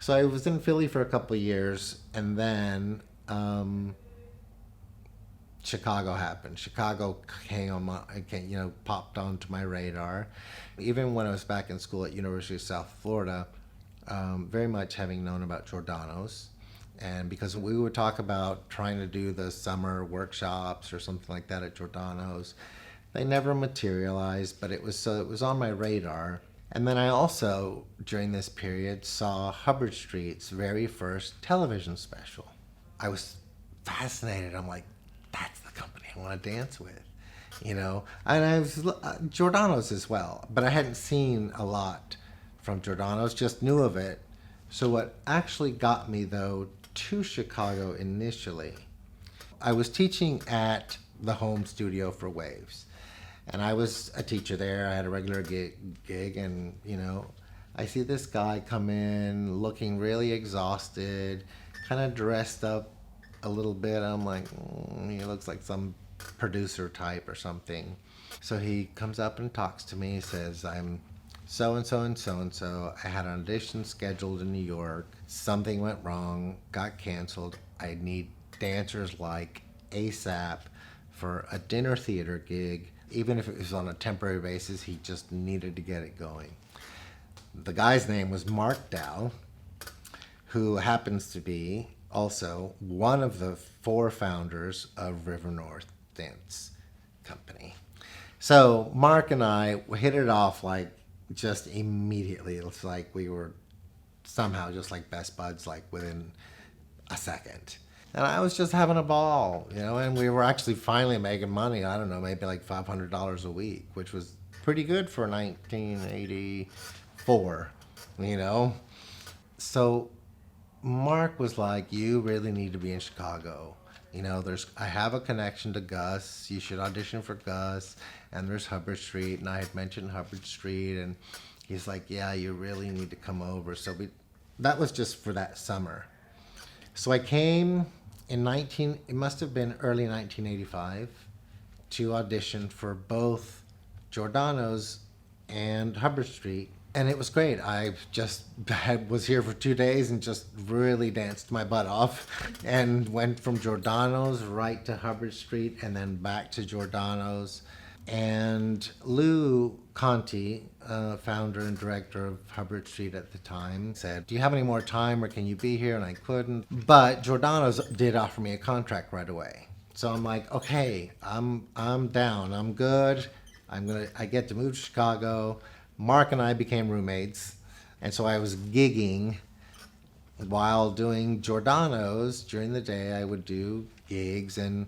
So I was in Philly for a couple of years, and then Chicago happened. Chicago came on my, popped onto my radar. Even when I was back in school at University of South Florida, very much having known about Giordano's, and because we would talk about trying to do the summer workshops or something like that at Giordano's, they never materialized. But it was on my radar. And then I also, during this period, saw Hubbard Street's very first television special. I was fascinated. I'm like, that's the company I want to dance with, And I was Giordano's as well, but I hadn't seen a lot from Giordano's, just knew of it. So what actually got me though to Chicago initially, I was teaching at the home studio for Waves, and I was a teacher there. I had a regular gig, and I see this guy come in looking really exhausted, kind of dressed up a little bit. I'm like, he looks like some producer type or something. So he comes up and talks to me. He says, I'm so and so and so and so. I had an audition scheduled in New York. Something went wrong, got canceled. I need dancers like ASAP for a dinner theater gig. Even if it was on a temporary basis, he just needed to get it going. The guy's name was Mark Dow, who happens to be also one of the four founders of River North Dance Company. So Mark and I hit it off like just immediately. It's like we were somehow just like best buds, like within a second. And I was just having a ball, and we were actually finally making money. I don't know, maybe like $500 a week, which was pretty good for 1984, you know? So Mark was like, "You really need to be in Chicago. I have a connection to Gus. You should audition for Gus. And there's Hubbard Street." And I had mentioned Hubbard Street, and he's like, "Yeah, you really need to come over." So that was just for that summer. So I came in it must have been early 1985 to audition for both Giordano's and Hubbard Street. And it was great. Was here for 2 days and just really danced my butt off and went from Giordano's right to Hubbard Street and then back to Giordano's. And Lou Conti, founder and director of Hubbard Street at the time, said, "Do you have any more time or can you be here?" And I couldn't. But Giordano's did offer me a contract right away. So I'm like, okay, I'm down. I'm good. I get to move to Chicago. Mark and I became roommates. And so I was gigging while doing Giordano's. During the day I would do gigs and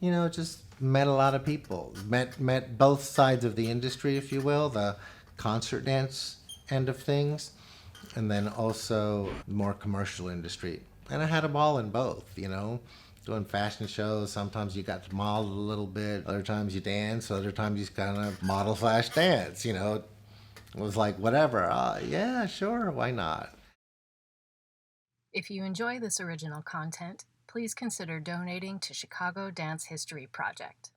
just met a lot of people. Met both sides of the industry, if you will, the concert dance end of things, and then also more commercial industry. And I had a ball in both. Doing fashion shows. Sometimes you got to model a little bit. Other times you dance. Other times you kind of model slash dance. It was like whatever. Yeah, sure, why not? If you enjoy this original content, please consider donating to Chicago Dance History Project.